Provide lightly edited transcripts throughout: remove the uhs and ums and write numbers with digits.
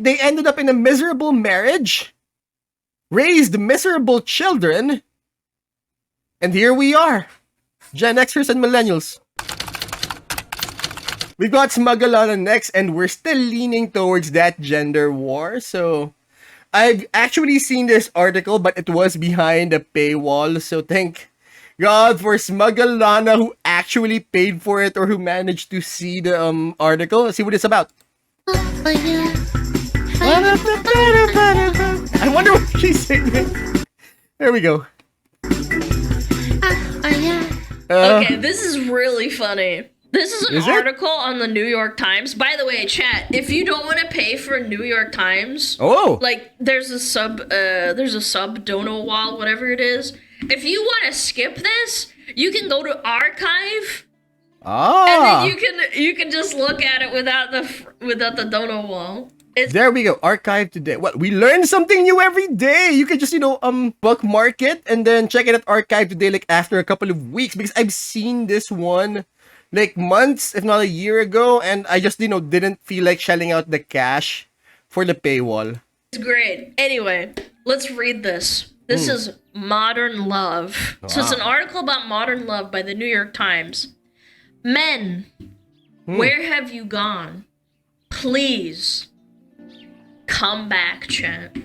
They ended up in a miserable marriage, raised miserable children, and here we are, Gen Xers and Millennials. We've got SmugAlana's next, and we're still leaning towards that gender war. So I've actually seen this article, but it was behind a paywall. So thank God for SmugAlana who actually paid for it or who managed to see the article. Let's see what it's about. I wonder what she's saying. There we go. Okay, this is really funny. This is an it? article on the New York Times. By the way, chat, if you don't want to pay for New York Times, like there's a sub dono wall, whatever it is. If you want to skip this, you can go to archive. And then you can just look at it without the dono wall. There we go. Archive today. What? We learn something new every day. You can just, bookmark it and then check it at Archive today, like after a couple of weeks, because I've seen this one like months, if not a year ago, and I just, didn't feel like shelling out the cash for the paywall. It's great. Anyway, let's read this. This is Modern Love. So it's an article about modern love by the New York Times. Men, where have you gone? Please come back, chat.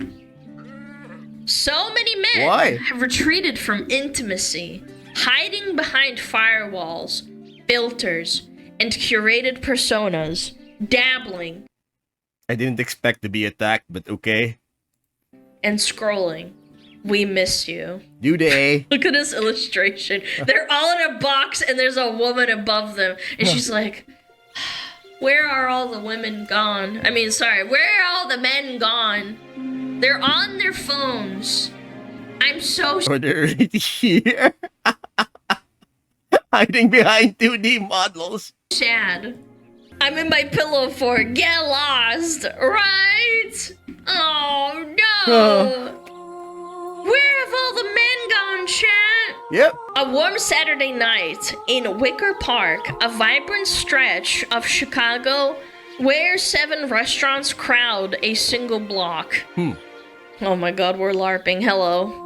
So many men have retreated from intimacy, hiding behind firewalls, filters, and curated personas, dabbling. I didn't expect to be attacked, but okay. And scrolling. We miss you. Do they? Look at this illustration. They're all in a box and there's a woman above them. And she's like, where are all the women gone? Where are all the men gone? They're on their phones. I'm so Or they're right here. Hiding behind 2D models. sad. I'm in my pillow fort. Get lost, right? Oh no. Where have all the men gone, chat? Yep. A warm Saturday night in Wicker Park, a vibrant stretch of Chicago where 7 restaurants crowd a single block. Oh my god, we're LARPing. Hello.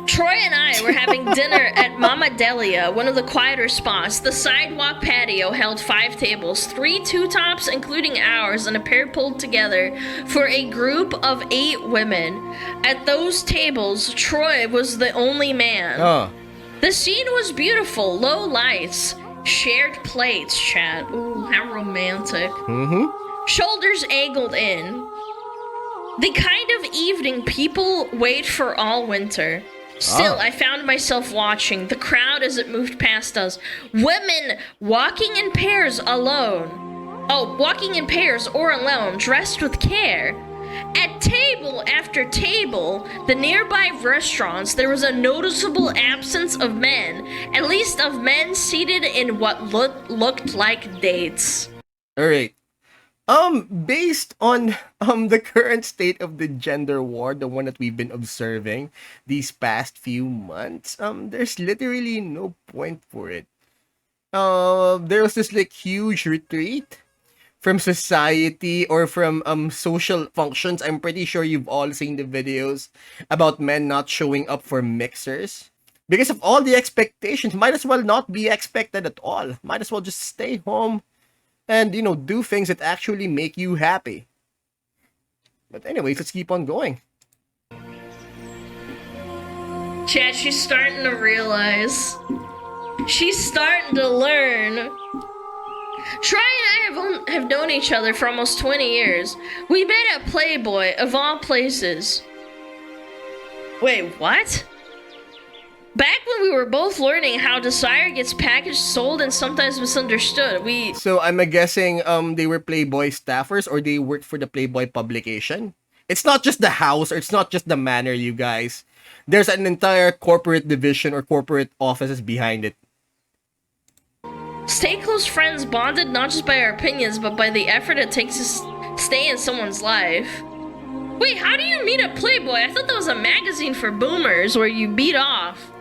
Troy and I were having dinner at Mama Delia, one of the quieter spots. The sidewalk patio held 5 tables, 3 two-tops, including ours, and a pair pulled together for a group of 8 women. At those tables, Troy was the only man. The scene was beautiful, low lights, shared plates, chat. Ooh, how romantic. Shoulders angled in. The kind of evening people wait for all winter. Still, I found myself watching the crowd as it moved past us. Women walking in pairs alone. Walking in pairs or alone, dressed with care. At table after table, the nearby restaurants, there was a noticeable absence of men. At least of men seated in what looked like dates. Alright. Based on the current state of the gender war, the one that we've been observing these past few months, there's literally no point for it. There was this like huge retreat from society or from social functions. I'm pretty sure you've all seen the videos about men not showing up for mixers. Because of all the expectations, might as well not be expected at all. Might as well just stay home and, do things that actually make you happy. But anyways, let's keep on going. Chat, she's starting to realize. She's starting to learn. Troy and I have known each other for almost 20 years. We met at Playboy, of all places. Wait, what? Back when we were both learning how desire gets packaged, sold, and sometimes misunderstood, So I'm guessing they were Playboy staffers or they worked for the Playboy publication? It's not just the house or it's not just the manor, you guys. There's an entire corporate division or corporate offices behind it. Stay close friends bonded not just by our opinions, but by the effort it takes to stay in someone's life. Wait, how do you meet at Playboy? I thought that was a magazine for boomers where you beat off.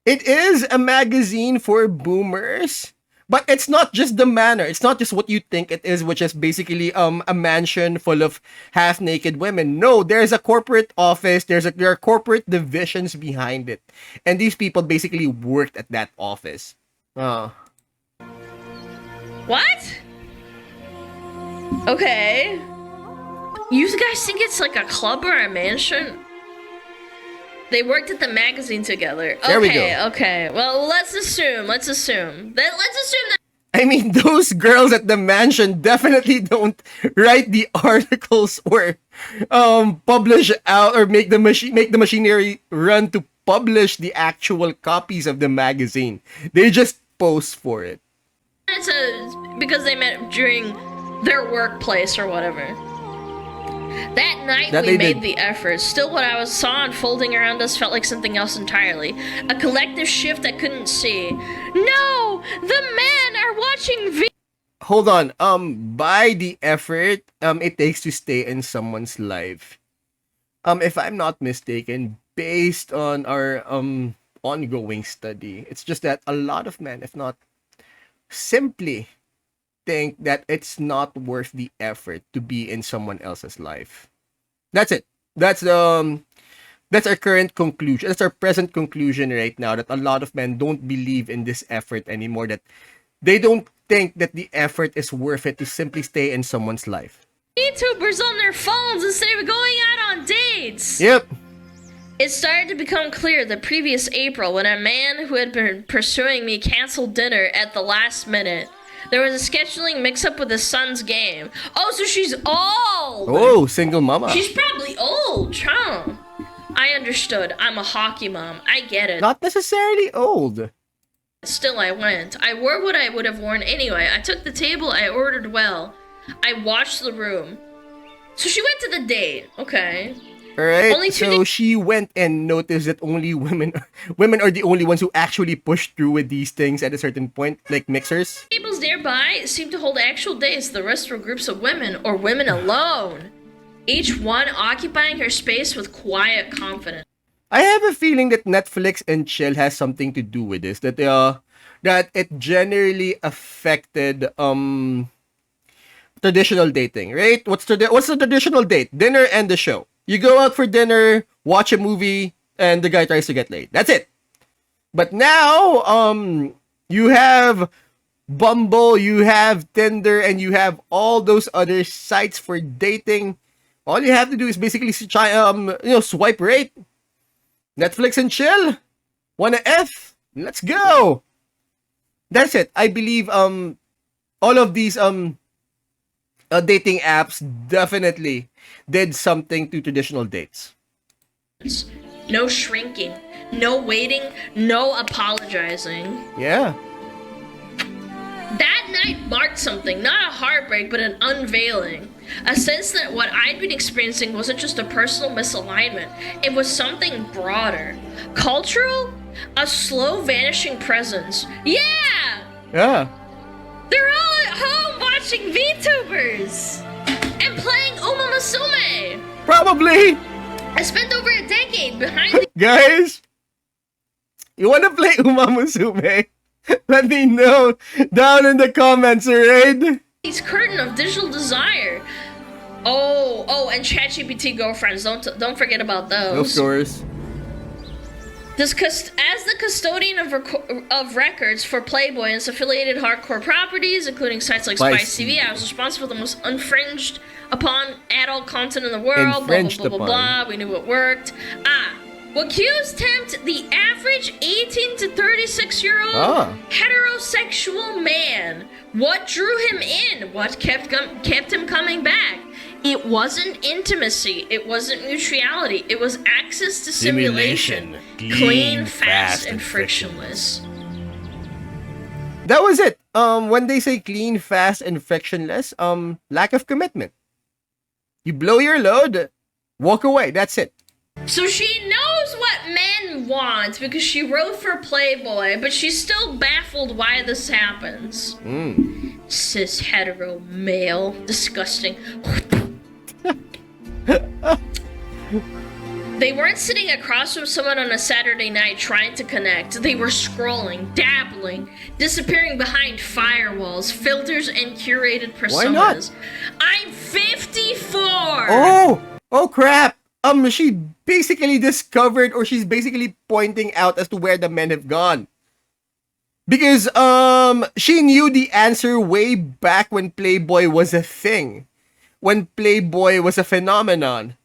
It is a magazine for boomers, But it's not just the manner. It's not just what you think it is, which is basically a mansion full of half naked women. No, there's a corporate office. There are corporate divisions behind it, and these people basically worked at that office. What? Okay. You guys think it's like a club or a mansion? They worked at the magazine together. There we go. Okay. Well, let's assume. Let's assume that. I mean, those girls at the mansion definitely don't write the articles or publish out or make the machinery run to publish the actual copies of the magazine. They just post for it. It's because they met during their workplace or whatever. That night we made the effort. Still, what I saw unfolding around us felt like something else entirely. A collective shift I couldn't see. No! The men are watching Hold on. By the effort it takes to stay in someone's life. If I'm not mistaken, based on our ongoing study, it's just that a lot of men, if not simply think that it's not worth the effort to be in someone else's life. That's it. That's our current conclusion. That's our present conclusion right now, that a lot of men don't believe in this effort anymore, that they don't think that the effort is worth it to simply stay in someone's life. VTubers on their phones instead of going out on dates. Yep. It started to become clear the previous April when a man who had been pursuing me canceled dinner at the last minute. There was a scheduling mix-up with his son's game. Oh, so she's old! Oh, single mama. She's probably old, huh? I understood. I'm a hockey mom. I get it. Not necessarily old. Still, I went. I wore what I would have worn anyway. I took the table. I ordered well. I watched the room. So she went to the date. Okay. Alright, so she went and noticed that only women are the only ones who actually push through with these things at a certain point, like mixers. Tables nearby seemed to hold actual dates. The rest were groups of women, or women alone. Each one occupying her space with quiet confidence. I have a feeling that Netflix and chill has something to do with this. That it generally affected traditional dating, right? What's the traditional date? Dinner and the show. You go out for dinner, watch a movie, and the guy tries to get laid. That's it. But now, you have Bumble, you have Tinder, and you have all those other sites for dating. All you have to do is basically swipe right. Netflix and chill. Wanna F? Let's go. That's it. I believe all of these dating apps definitely did something to traditional dates. No shrinking, no waiting, no apologizing. Yeah. That night marked something, not a heartbreak, but an unveiling. A sense that what I'd been experiencing wasn't just a personal misalignment, it was something broader. Cultural? A slow vanishing presence. Yeah! Yeah. They're all at home watching VTubers! And playing Uma Musume! Probably! I spent over a decade behind the... Guys! You wanna play Uma Musume? Let me know down in the comments, alright? curtain of digital desire. Oh, and ChatGPT girlfriends. Don't forget about those. Of course. As the custodian of records for Playboy and its affiliated hardcore properties, including sites like Spice TV, I was responsible for the most infringed upon adult content in the world. Blah, blah, blah, blah, blah. We knew it worked. What cues tempt the average 18 to 36-year-old heterosexual man? What drew him in? What kept him coming back? It wasn't intimacy. It wasn't mutuality. It was access to simulation. Clean, fast, and frictionless. That was it. When they say clean, fast, and frictionless, lack of commitment. You blow your load, walk away. That's it. So she knows what men want because she wrote for Playboy, but she's still baffled why this happens. Cis hetero male. Disgusting. They They weren't sitting across from someone on a Saturday night trying to connect. They were scrolling, dabbling, disappearing behind firewalls, filters, and curated personas. Why not? I'm 54! Oh crap! She basically discovered, or she's basically pointing out as to where the men have gone. Because, she knew the answer way back when Playboy was a thing. When Playboy was a phenomenon.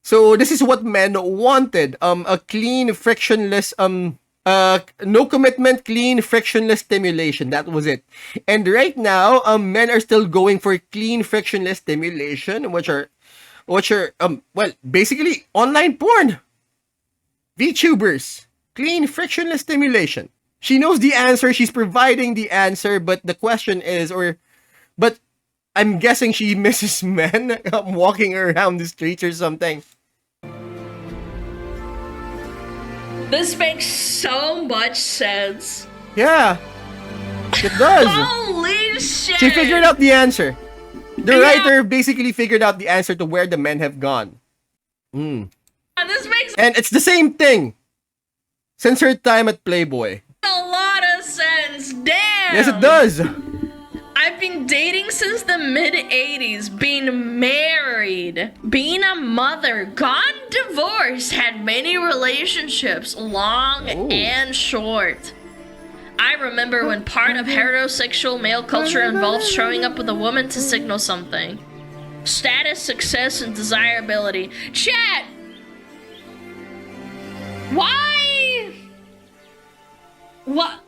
So, this is what men wanted. A clean, frictionless, no commitment, clean, frictionless stimulation. That was it. And right now, men are still going for clean, frictionless stimulation, which are, basically online porn. VTubers. Clean, frictionless stimulation. She knows the answer, she's providing the answer, but the question is, but I'm guessing she misses men walking around the streets or something. This makes so much sense. Yeah, it does. Holy shit! She figured out the answer. The writer basically figured out the answer to where the men have gone. This makes And it's the same thing since her time at Playboy. a lot of sense. Damn! Yes, it does. I've been dating since the mid-80s, been married, being a mother, gone divorced, had many relationships, long and short. I remember when part of heterosexual male culture involves showing up with a woman to signal something. Status, success, and desirability. Chat! Why? What?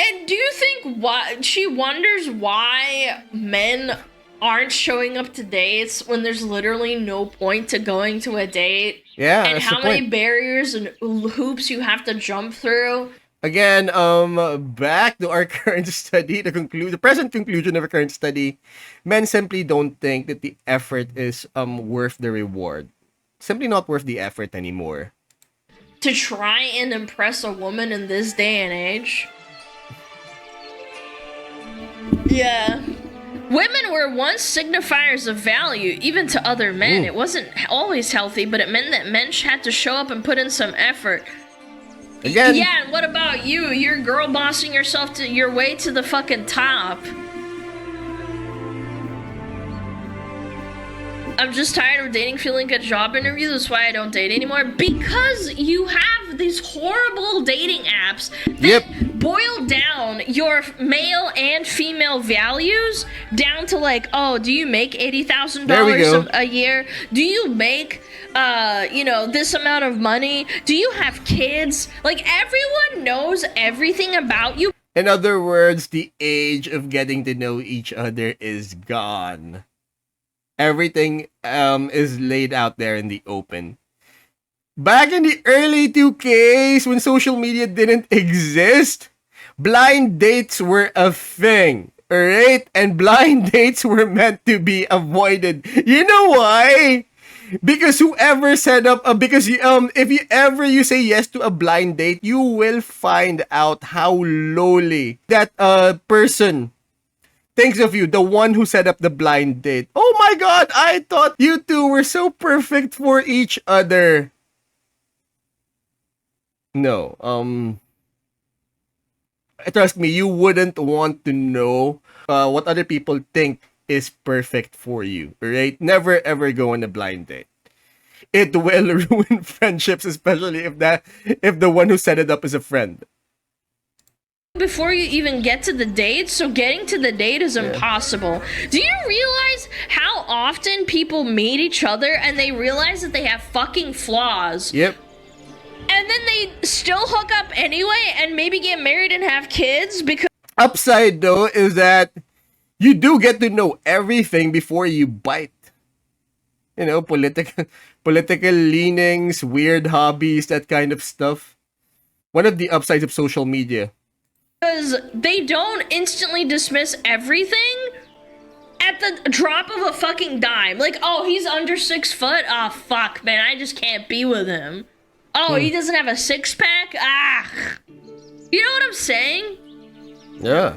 And do you think why she wonders why men aren't showing up to dates when there's literally no point to going to a date? Yeah, And that's how the many point. barriers and hoops you have to jump through? Again, back to our current study, the present conclusion of our current study, men simply don't think that the effort is worth the reward. Simply not worth the effort anymore. To try and impress a woman in this day and age? Yeah. Women were once signifiers of value, even to other men. It wasn't always healthy, but it meant that men had to show up and put in some effort. Again, Yeah, and what about you? You're girl bossing yourself to your way to the fucking top. I'm just tired of dating feeling like a job interview. That's why I don't date anymore. Because you have these horrible dating apps that boil down your male and female values down to like, oh, do you make $80,000 a year? Do you make, this amount of money? Do you have kids? Like, everyone knows everything about you. in other words, the age of getting to know each other is gone. Everything is laid out there in the open. Back in the early 2Ks, when social media didn't exist, blind dates were a thing, alright? And blind dates were meant to be avoided. You know why? Because whoever set up if you say yes to a blind date, you will find out how lowly that person thinks of you, the one who set up the blind date. Oh my god, I thought you two were so perfect for each other. No, trust me, you wouldn't want to know what other people think is perfect for you, right? Never ever go on a blind date. It will ruin friendships, especially if the one who set it up is a friend. Before you even get to the date, so getting to the date is impossible. Do you realize how often people meet each other and they realize that they have fucking flaws? Yep. And then they still hook up anyway and maybe get married and have kids because... Upside, though, is that you do get to know everything before you bite. You know, political leanings, weird hobbies, that kind of stuff. One of the upsides of social media. Because they don't instantly dismiss everything at the drop of a fucking dime. Like, oh, he's under 6 foot? Ah, fuck, man, I just can't be with him. Oh, he doesn't have a six-pack? Ah. You know what I'm saying? Yeah.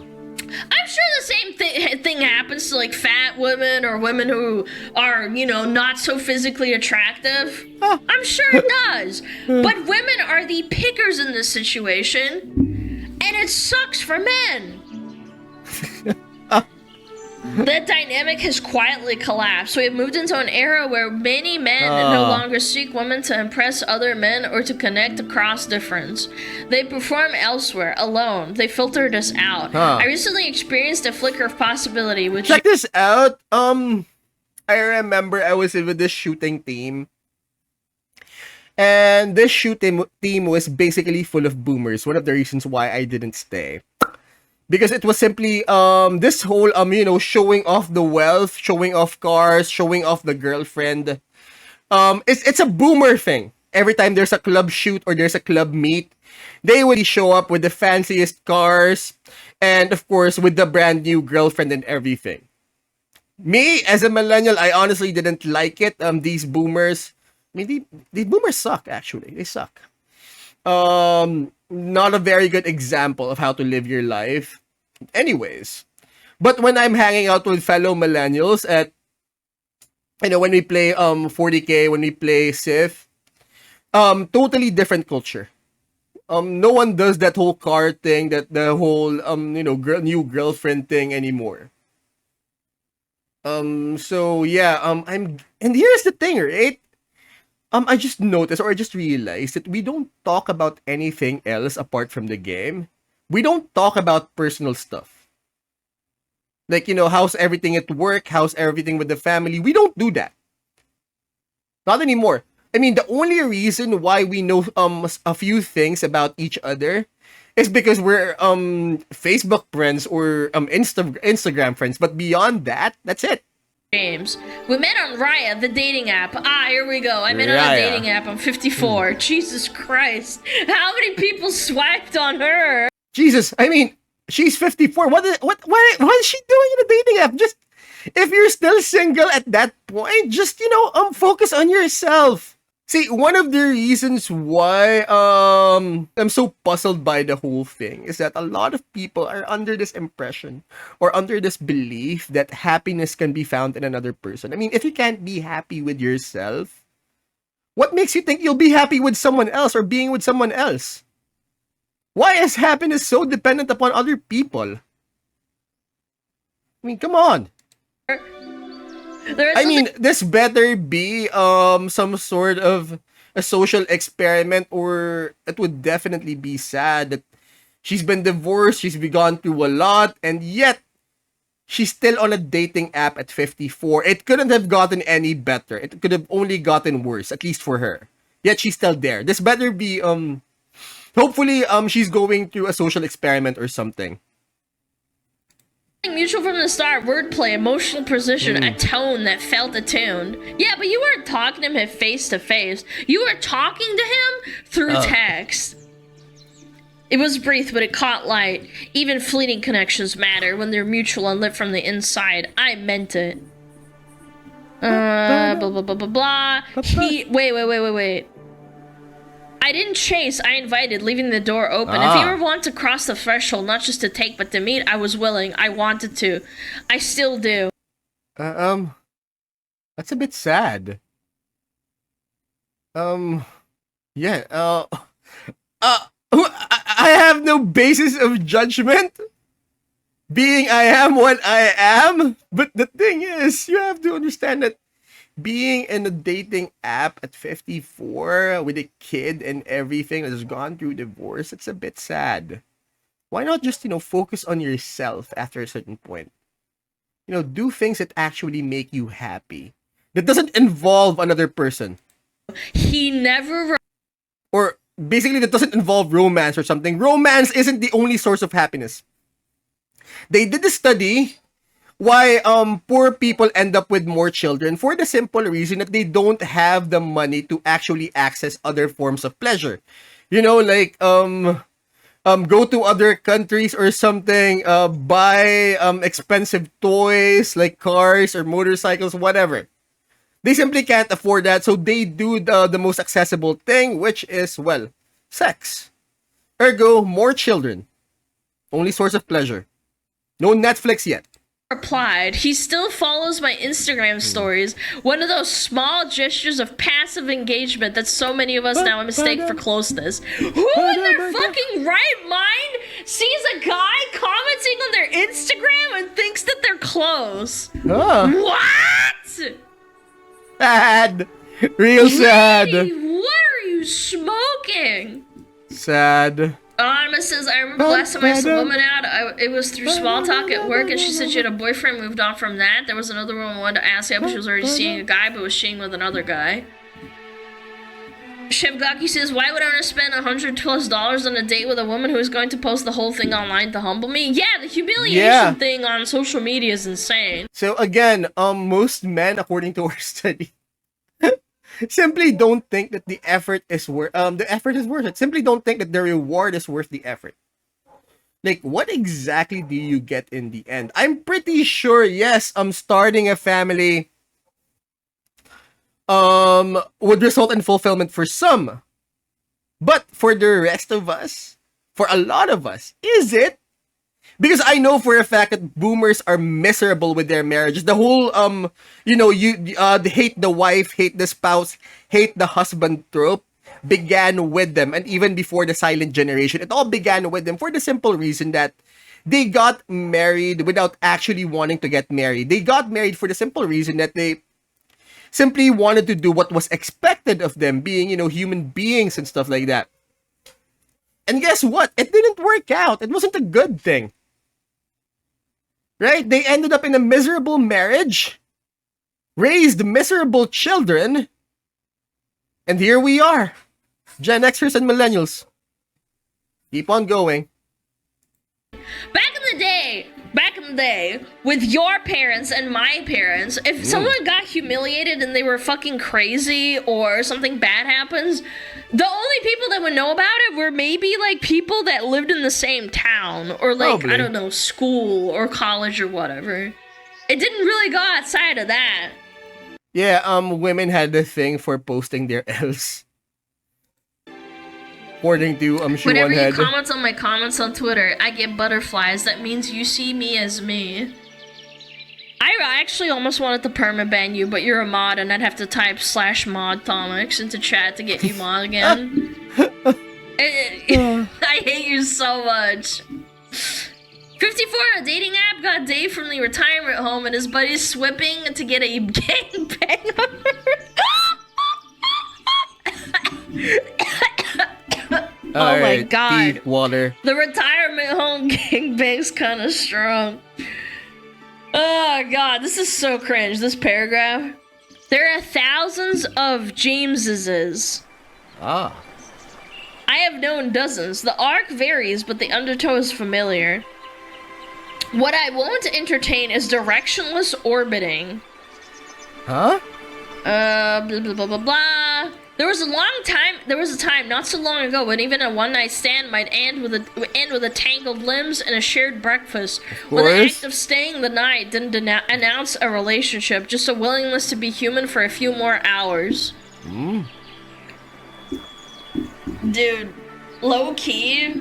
I'm sure the same thing happens to like fat women or women who are, not so physically attractive. Huh. I'm sure it does. But women are the pickers in this situation, and it sucks for men. That dynamic has quietly collapsed. We have moved into an era where many men no longer seek women to impress other men or to connect across difference. They perform elsewhere, alone. They filter us out. I recently experienced a flicker of possibility, which... Check this out. I remember I was with this shooting team. And this shooting team was basically full of boomers. One of the reasons why I didn't stay. Because it was simply this whole showing off the wealth, showing off cars, showing off the girlfriend. It's a boomer thing. Every time there's a club shoot or there's a club meet, they would show up with the fanciest cars and of course with the brand new girlfriend and everything. Me as a millennial, I honestly didn't like it. These boomers, I mean, the boomers suck. Actually, they suck. Not a very good example of how to live your life. Anyways, but when I'm hanging out with fellow millennials at, when we play 40K, when we play Civ, totally different culture. No one does that whole car thing, that the whole new girlfriend thing anymore. So yeah, and here's the thing, right? I just noticed, or I just realized that we don't talk about anything else apart from the game. We don't talk about personal stuff. Like, how's everything at work? How's everything with the family? We don't do that. Not anymore. I mean, the only reason why we know a few things about each other is because we're Facebook friends or Instagram friends. But beyond that, that's it. James. We met on Raya, the dating app. Here we go. I met on a dating app. I'm 54. Jesus Christ. How many people swiped on her? Jesus, I mean, she's 54. What is she doing in a dating app? Just, if you're still single at that point, just, focus on yourself. See, one of the reasons why I'm so puzzled by the whole thing is that a lot of people are under this impression or under this belief that happiness can be found in another person. I mean, if you can't be happy with yourself, what makes you think you'll be happy with someone else or being with someone else? Why is happiness so dependent upon other people? I mean, come on. I mean, this better be some sort of a social experiment, or it would definitely be sad that she's been divorced, she's been gone through a lot, and yet she's still on a dating app at 54. It couldn't have gotten any better. It could have only gotten worse, at least for her. Yet she's still there. This better be hopefully she's going through a social experiment or something. Mutual from the start, wordplay, emotional precision, a tone that felt attuned. Yeah, but you weren't talking to him face to face. You were talking to him through text. It was brief, but it caught light. Even fleeting connections matter when they're mutual and lit from the inside. I meant it. Blah, blah, blah, blah, blah. Wait. I didn't chase, I invited, leaving the door open. If you ever want to cross the threshold, not just to take, but to meet, I was willing. I wanted to. I still do. That's a bit sad. Yeah, I have no basis of judgment, being I am what I am, but the thing is, you have to understand that being in a dating app at 54 with a kid and everything that has gone through divorce, it's a bit sad. Why not just, focus on yourself after a certain point? Do things that actually make you happy. That doesn't involve another person. He never... Or basically that doesn't involve romance or something. Romance isn't the only source of happiness. They did a study why poor people end up with more children for the simple reason that they don't have the money to actually access other forms of pleasure. Like go to other countries or something, buy expensive toys like cars or motorcycles, whatever. They simply can't afford that, so they do the most accessible thing, which is, well, sex. Ergo, more children. Only source of pleasure. No Netflix yet. Replied, he still follows my Instagram stories. One of those small gestures of passive engagement that so many of us now mistake for closeness. Who in their fucking right mind sees a guy commenting on their Instagram and thinks that they're close? What? Sad. Real sad. Really? What are you smoking? Sad. Anonymous says, I remember last time I asked a woman out, it was through small talk at work, and she said she had a boyfriend, moved on from that. There was another woman who wanted to ask out, but she was already seeing a guy, but was cheating with another guy. Chef Gaki says, why would I want to spend $100+ on a date with a woman who is going to post the whole thing online to humble me? Yeah, the humiliation thing on social media is insane. So again, most men, according to our study, simply don't think that the effort is worth it. Simply don't think that the reward is worth the effort. Like, what exactly do you get in the end? I'm pretty sure, yes, starting a family would result in fulfillment for some. But for the rest of us, for a lot of us, is it? Because I know for a fact that boomers are miserable with their marriages. The whole, they hate the wife, hate the spouse, hate the husband trope began with them. And even before the silent generation, it all began with them for the simple reason that they got married without actually wanting to get married. They got married for the simple reason that they simply wanted to do what was expected of them, being, human beings and stuff like that. And guess what? It didn't work out. It wasn't a good thing. Right? They ended up in a miserable marriage, raised miserable children, and here we are. Gen Xers and millennials. Keep on going. Back in the day, with your parents and my parents, if someone got humiliated and they were fucking crazy or something bad happens, the only people that would know about it were maybe like people that lived in the same town or like, probably, I don't know, school or college or whatever. It didn't really go outside of that. Yeah, women had the thing for posting their L's. According to whenever you comment on my comments on Twitter, I get butterflies. That means you see me as me. I actually almost wanted to permaban you, but you're a mod, and I'd have to type /mod Thomics into chat to get you mod again. I hate you so much. 54, a dating app got Dave from the retirement home, and his buddies swipping to get a gangbang on her. Oh my god. Water. The retirement home gangbang's kind of strong. Oh god, this is so cringe, this paragraph. There are thousands of Jameses. Ah. I have known dozens. The arc varies, but the undertow is familiar. What I won't entertain is directionless orbiting. Huh? Blah blah blah blah blah. There was a time not so long ago when even a one-night stand might end with a tangled limbs and a shared breakfast. When the act of staying the night didn't announce a relationship, just a willingness to be human for a few more hours. Dude, low-key,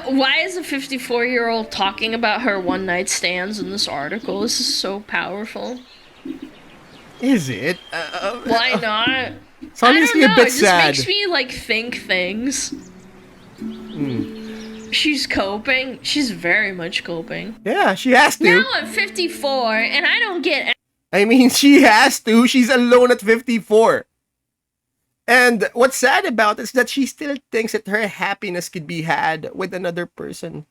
why is a 54-year-old talking about her one-night stands in this article? This is so powerful. Is it? Why not? It's honestly a bit sad. It just makes me, like, think things. She's coping. She's very much coping. Yeah, she has to. Now I'm 54, and I don't get... I mean, she has to. She's alone at 54. And what's sad about it is that she still thinks that her happiness could be had with another person.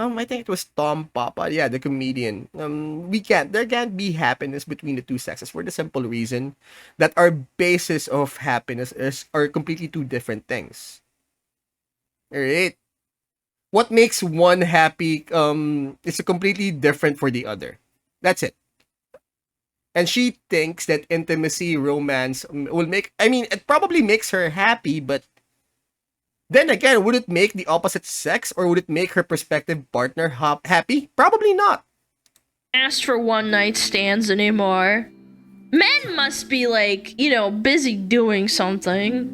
I think it was Tom Papa, yeah, the comedian. There can't be happiness between the two sexes for the simple reason that our basis of happiness are completely two different things. Alright? What makes one happy is completely different for the other. That's it. And she thinks that intimacy, romance will it probably makes her happy, but then again, would it make the opposite sex or would it make her prospective partner happy? Probably not. Asked for one-night stands anymore. Men must be like, busy doing something.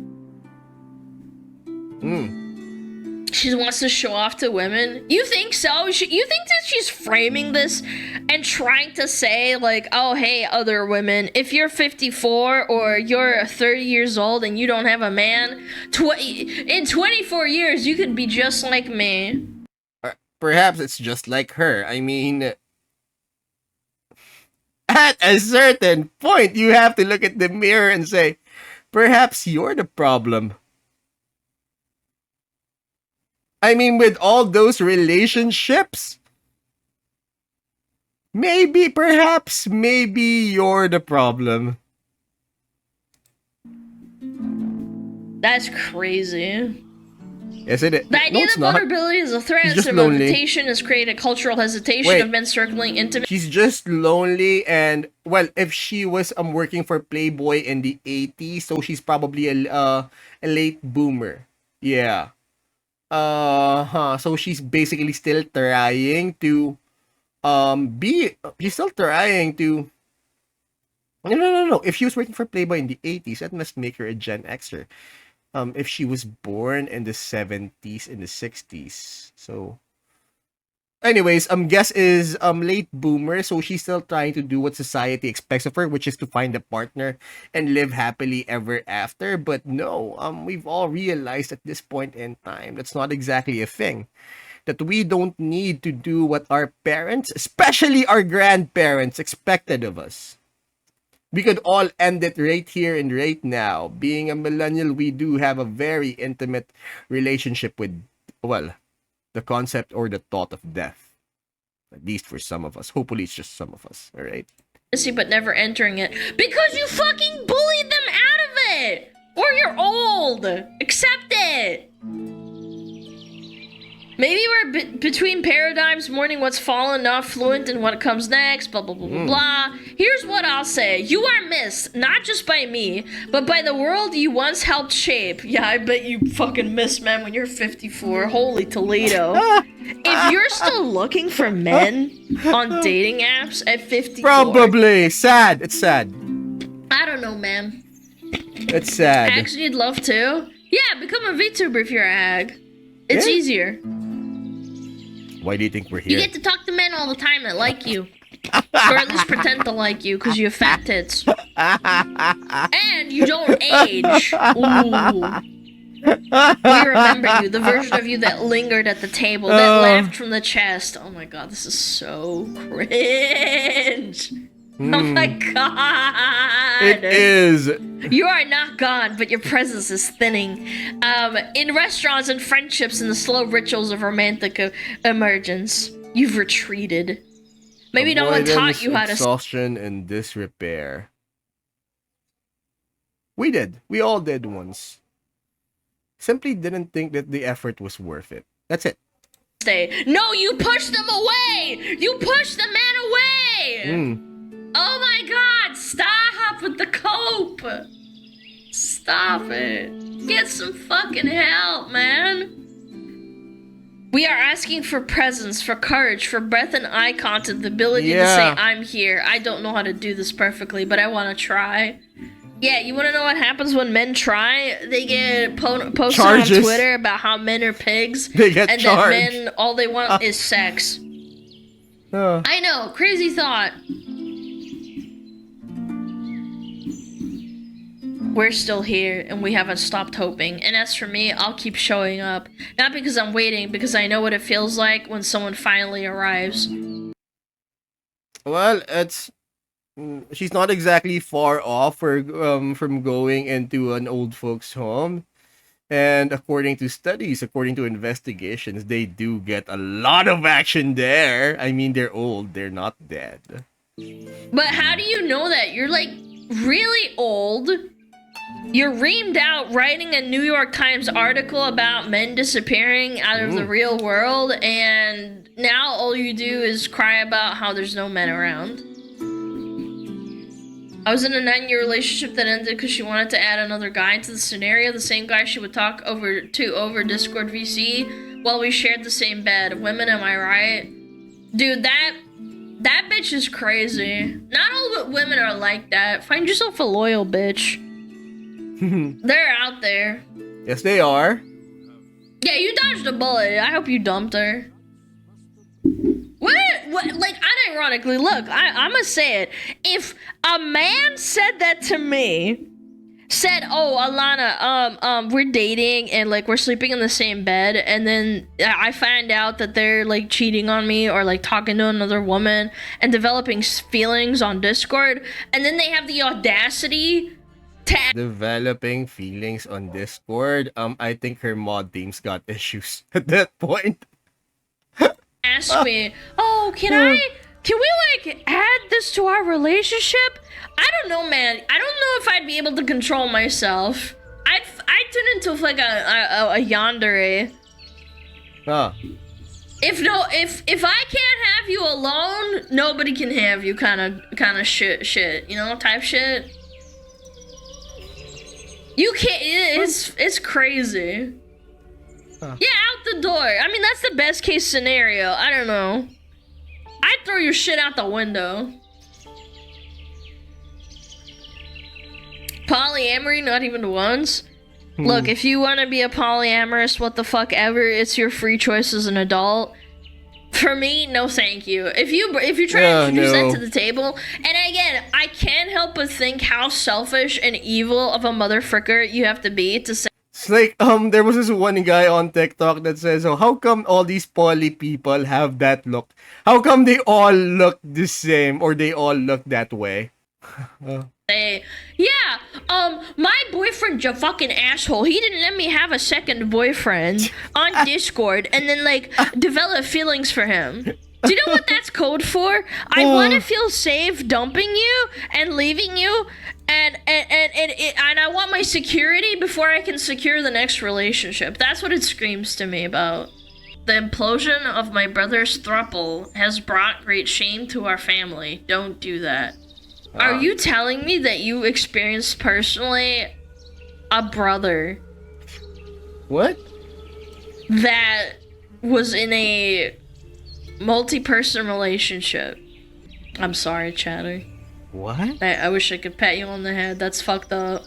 she wants to show off to women. You think so? You think that she's framing this and trying to say, like, oh, hey, other women, if you're 54 or you're 30 years old and you don't have a man, in 24 years, you could be just like me. Perhaps it's just like her. I mean, at a certain point, you have to look at the mirror and say, perhaps you're the problem. I mean, with all those relationships, maybe you're the problem. That's crazy. Yes, it is. The idea that vulnerability is a threat instead of invitation has created cultural hesitation of men circling intimate. She's just lonely, and well, if she was working for Playboy in the 80s, so she's probably a late boomer. Yeah. So she's basically still trying to she's still trying to no. If she was working for Playboy in the 80s, that must make her a Gen Xer. If she was born in the 70s, in the 60s. So anyways, guess is late boomer, so she's still trying to do what society expects of her, which is to find a partner and live happily ever after. But no, we've all realized at this point in time that's not exactly a thing. That we don't need to do what our parents, especially our grandparents, expected of us. We could all end it right here and right now. Being a millennial, we do have a very intimate relationship with, well, the concept or the thought of death. At least for some of us. Hopefully it's just some of us, alright? But never entering it. Because you fucking bullied them out of it! Or you're old! Accept it! Maybe we're between paradigms, mourning what's fallen, not fluent in what comes next, blah, blah, blah, blah, blah. Here's what I'll say. You are missed, not just by me, but by the world you once helped shape. Yeah, I bet you fucking miss men when you're 54. Holy Toledo. If you're still looking for men on dating apps at 54... Probably. Sad. It's sad. I don't know, man. It's sad. Actually, you'd love to. Yeah, become a VTuber if you're a hag. It's easier. Why do you think we're here? You get to talk to men all the time that like you. Or at least pretend to like you, because you have fat tits. And you don't age. Ooh. We remember you, the version of you that lingered at the table, that laughed from the chest. Oh my god, this is so cringe. Oh my god. It is. You are not gone, but your presence is thinning. In restaurants and friendships and the slow rituals of romantic emergence, you've retreated. Maybe no one taught you how to... Exhaustion and disrepair. We did. We all did once. Simply didn't think that the effort was worth it. That's it. No, you pushed them away! You pushed the man away! Oh my god, stop with the cope! Stop it. Get some fucking help, man. We are asking for presence, for courage, for breath and eye contact, the ability to say, I'm here. I don't know how to do this perfectly, but I want to try. Yeah, you want to know what happens when men try? They get posted on Twitter about how men are pigs. They get and charged. that men, all they want is sex. I know, crazy thought. We're still here, and we haven't stopped hoping. And as for me, I'll keep showing up. Not because I'm waiting, because I know what it feels like when someone finally arrives. Well, she's not exactly far off from going into an old folks' home. And according to studies, according to investigations, they do get a lot of action there. I mean, they're old, they're not dead. But how do you know that? You're like really old. You're reamed out writing a New York Times article about men disappearing out of the real world, and now all you do is cry about how there's no men around. I was in a 9-year relationship that ended because she wanted to add another guy into the scenario, the same guy she would talk over Discord VC while we shared the same bed. Women, am I right? Dude, that bitch is crazy. Not all women are like that. Find yourself a loyal bitch. They're out there. Yes, they are. Yeah, you dodged a bullet. I hope you dumped her. What? Like, unironically, look, I'm gonna say it. If a man said that to me, said, "Oh, Alana, we're dating and like we're sleeping in the same bed," and then I find out that they're like cheating on me or like talking to another woman and developing feelings on Discord, and then they have the audacity to Developing feelings on Discord. I think her mod team's got issues at that point. ask me, "Oh, can we like add this to our relationship?" I don't know, man. I don't know if I'd be able to control myself. I'd turn into like a yandere. Ah. If I can't have you alone, nobody can have you. Kind of shit. You know, type shit. You can't. It's crazy. Huh. Yeah, out the door. I mean, that's the best case scenario. I don't know. I'd throw your shit out the window. Polyamory, not even once. Look, if you want to be a polyamorous, what the fuck ever, it's your free choice as an adult. For me, no thank you. If you try to introduce that to the table, and again, I can't help but think how selfish and evil of a motherfucker you have to be to say. It's like, there was this one guy on TikTok that says, "Oh, how come all these poly people have that look? How come they all look the same or they all look that way?" My boyfriend's a fucking asshole. He didn't let me have a second boyfriend on Discord and then like develop feelings for him. Do you know what that's code for? I want to feel safe dumping you and leaving you, and I want my security before I can secure the next relationship. That's what it screams to me about. The implosion of my brother's throuple has brought great shame to our family. Don't do that. Are you telling me that you experienced personally a brother What? that was in a multi-person relationship? I'm sorry, Chatter. What? I wish I could pat you on the head. That's fucked up.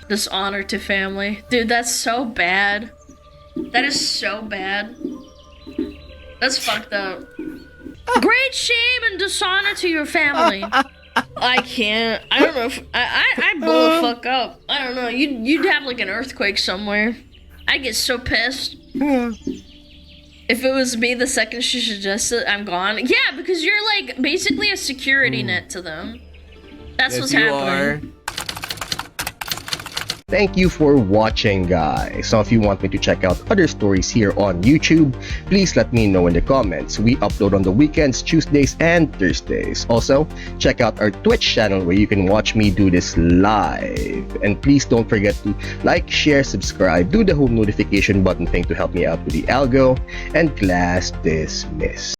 Dishonor to family. Dude, that's so bad. That is so bad. That's fucked up. Great shame and dishonor to your family. I can't. I don't know if I'd blow the fuck up. I don't know. You'd have like an earthquake somewhere. I'd get so pissed. If it was me the second she suggested, I'm gone. Yeah, because you're like basically a security net to them. That's what's happening. Thank you for watching, guys. So if you want me to check out other stories here on YouTube, please let me know in the comments. We upload on the weekends, Tuesdays and Thursdays. Also, check out our Twitch channel where you can watch me do this live. And please don't forget to like, share, subscribe, do the whole notification button thing to help me out with the algo, and class dismissed.